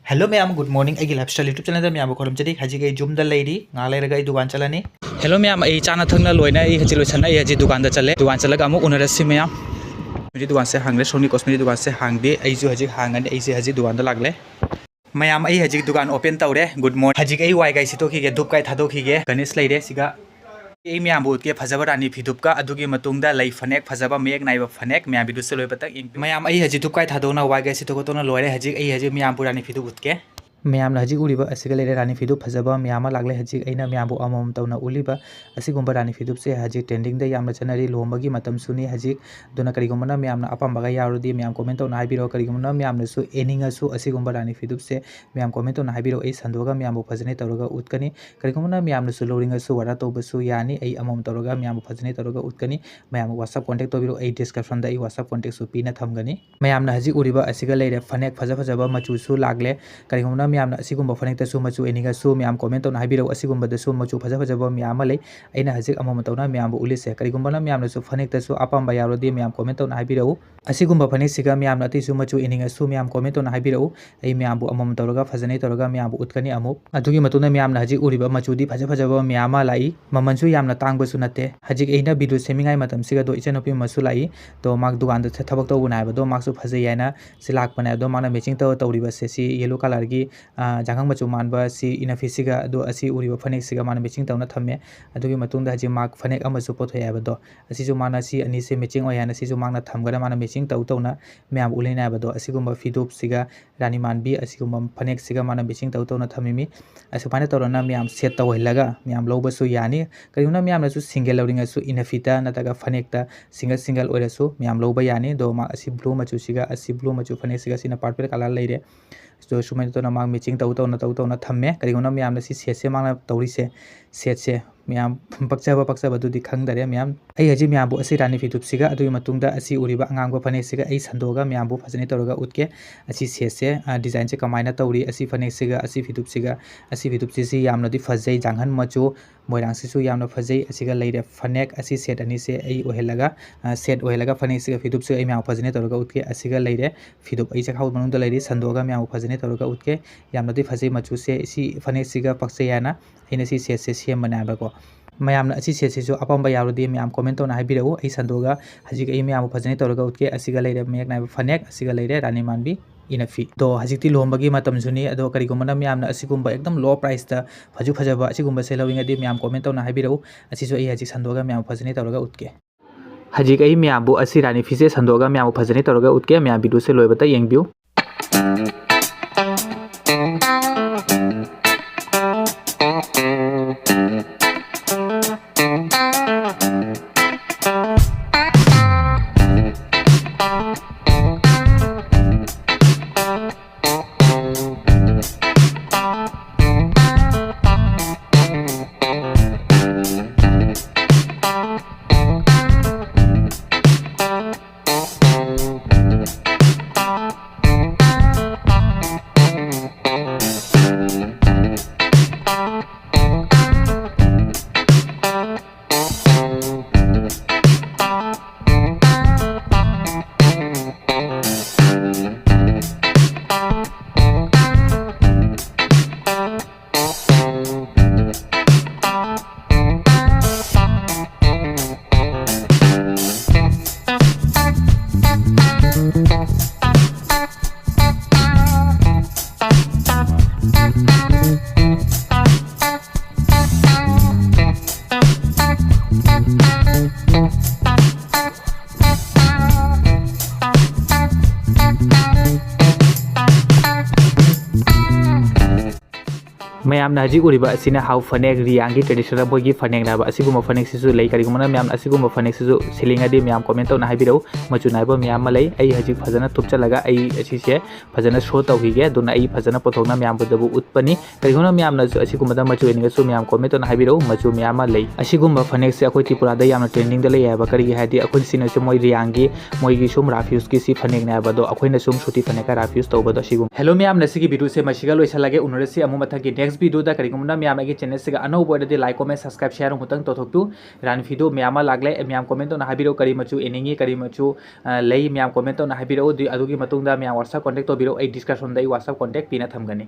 Hello ma'am good morning I lifestyle YouTube channel ma'am को लमचरी हजी गई जुम लेरी ना लेरगा आई दुकान चलानी हेलो मैम आई चाना थंगना लोइना आई हजी लोसन आई हजी दुकान चले दुकान चलगा अमुक उनरसी मैम मेरी दुकान से हांगले सोनी कॉस्मेटिक दुकान से हांगदे आई जो हजी हांगने आई से हजी दुकान लागले मैम आई हजी दुकान ओपन तौरे गुड मॉर्निंग हजी आई वाई गाई सितोखीगे धूप काई थादोखीगे गणेश लेरे सिगा ए मैम के फजब रानीफी धूपका अदुगी मतुंगदा लई फनेक फजब मेक नाइब फनेक मैम बिदुसे लोय पतक मैम आई हजी धूप काई थादोना वाई गाई सितोखोतोना लोरे हजी आई हजी मैम रानीफी धूप उतके मैम हजी उरीब लेरे रानीफी धूप फजब मैम लागले हजी अना मैम अमम तौना उलीब असिगुंबा रानीफी धूप से हजी ट्रेंडिंग याम चनरी लोमबगी मतम सुनी हजी दुना करिगुंबना मैम अपामबगा यारुदी मैम कमेंट तौना हाइबिरो करिगुंबना मैम नसु एनिंगसु असिगुंबा रानीफी धूप से मैम कमेंट तौना हाइबिरो ए संदोगा मैम फजने तौरगा उतकनी करिगुंबना मैम नसु लोरिंगसु वरा तौबसु यानी ए अमम तौरगा मैम फजने तौरगा उतकनी मैम व्हाट्सएप कांटेक्ट तौबिरो ए डिस्क्रिप्शन दा ए व्हाट्सएप कांटेक्ट सु पीना थमगनी मैम हजी उरीब लेरे फनेक फज फजब मचुसु लागले करिगुंबना मैम असिगुंबा फनेक्तसु मचु एनिंगसु मैम कमेंट तौना हाइबिरो असिगुंबदसु मचु फज फजब मैम लै अना हजी अमम तौना मैम उलिसे करिगुंबना मैमनसु फनेक्तसु अपामबा यारोदी मैम कमेंट तौना हाइबिरो असिगुंबा फनेक्सिगा मैम अतिसु मचु एनिंगसु मैम कमेंट तौना हाइबिरो ए मैम अमम तौरगा फजने तौरगा मैम उतकनी अमुक अदुगी मतुना मैम हजी उरीब मचुदी फज फजब मैम लाई ममनसु यामना तांगबसु नते हजी एना वीडियो सेमिंगाई मतम सिगा दो इचनोपी मसु लाई तो माक दुकान द थबक तौबु नायबदो माकसु फजे याना सिलाक बनायदो माना मैचिंग तौरीब से येलो कलर की जांगंग मचु मानबा सी इनफिसिगा दो असी उरीब फनेक सिगा माना मैचिंग तौना थम्मे अदुगी मतुंगदा हजी माक फनेक अमसु पोथो याबदो असिजु माना सी अनि से मैचिंग ओयाना सिजु माकना थमगना माना मैचिंग तौना मैम उलेनायबदो असिगुंबा फिदुप सिगा रानी मानबी असिगुंबा फनेक सिगा माना मैचिंग तौना थम्मिमी असुपाने तौरना मैम सेट तौहलगा मैम लौबसु यानी करिउना मैम नसु सिंगल लौरिंगसु इनफिता नतगा फनेकता सिंगल सिंगल ओइरसु मैम लौबा यानी दो मा असि ब्लू मचु सिगा असि ब्लू मचु फनेक सिगा सिना पर्पल कलर लेरे तो सुमेन तो मांग मैचिंग तौना थम्मे करिगुना मैम सी सेट से मांगना तौरीसे सेट से मैम पक्चब दुदी खंगदरे मैम आई हजी मैम असि रानीफी धूप सिगा अदुगी मतुंगदा असि उरीब अंगांगबा फनेक सिगा आई संदोगा मैम फजने तौरगा उतके असि सेट से डिजाइन से कमाइना तौरी असि फनेक सिगा असि फिदुप सिसी यामनदी फजै जांगहन मचु मोइरांग सिसु यामना फजै असिगा लेरे फनेक असि सेट अनि से आई ओहेलगा सेट ओहेलगा फनेक सिगा फिदुप से आई मैम फजने तौरगा उतके असिगा लेरे फिदुप आई चखाउ मनुंगदा लेरे संदोगा मैम फजने तौरगा उतके यामनदी फजै मचु से इसी फनेक सिगा पक्से याना अइना सि सेट से सेम बनाबको मैम असी सेट से अपामबा यारुदी मैम कमेंट तौना हाइबिरो आई संदोगा हजिक आई मैम फजने तौरगा उतके असिगा लेरे मेक नाइब फनेक असिगा लेरे रानी मानबी इनफी तो हजिकती लोमबगी मतम सुनी अदो करिगुमना मैम असिगुंबा एकदम लो प्राइस ता फजु फजबा असिगुंबा से लविंगदी मैम कमेंट तौना हाइबिरो असिसु आई हजिक संदोगा मैम फजने तौरगा उतके हजिक आई मैम असि रानीफी से संदोगा मैम फजने तौरगा उतके मैम वीडियो से लोयबता येंगबिउ मैम हजी उरीब असिना हाउ फनेक रियांगी ट्रेडिशनल बोगी फनेक नाबा असिगुम फनेक सिसु लै करिगुमना मैम असिगुम फनेक सिसु सिलिंगदी मैम कमेंट तौना हाइबिरो मचु नाइबो मैम लै आई हजी फजना तुपचलगा आई असिसे फजना शो तौहिगे दुना आई फजना पोथोगना मैम बदबु उत्पनी करिगुमना मैम नसु असिगुमदा मचु एनिगसु मैम कमेंट तौना हाइबिरो मचु मैम लै असिगुम फनेक से अखोय त्रिपुरादा याम ट्रेंडिंग द लै याबा करिगे हादि अखोय सिनसु मोय रियांगी मोयगी सुम राफ्यूज की सी फनेक नाबदो अखोयना सुम सुटी फनेका राफ्यूज तौबदो असिगुम हेलो मैम नसिगी वीडियो से मसिगा लोइसलागे उनरसि अमु मथाकी नेक्स्ट नेक्स्ट वीडियो दा करिगुमना म्याम आगे चैनल से अनौब ओइरदि लाइक कमेंट सब्सक्राइब शेयर मुतंग तोथोक्तु रानीफी दो म्याम लागले म्याम कमेंट तो ना हाबिरो करी मचु एनिंगी करी मचु लई म्याम कमेंट तो ना हाबिरो अदुगी मतुंगदा म्याम WhatsApp कांटेक्ट तो बिरो ए डिस्कशन दा WhatsApp कांटेक्ट पिना थमगनी।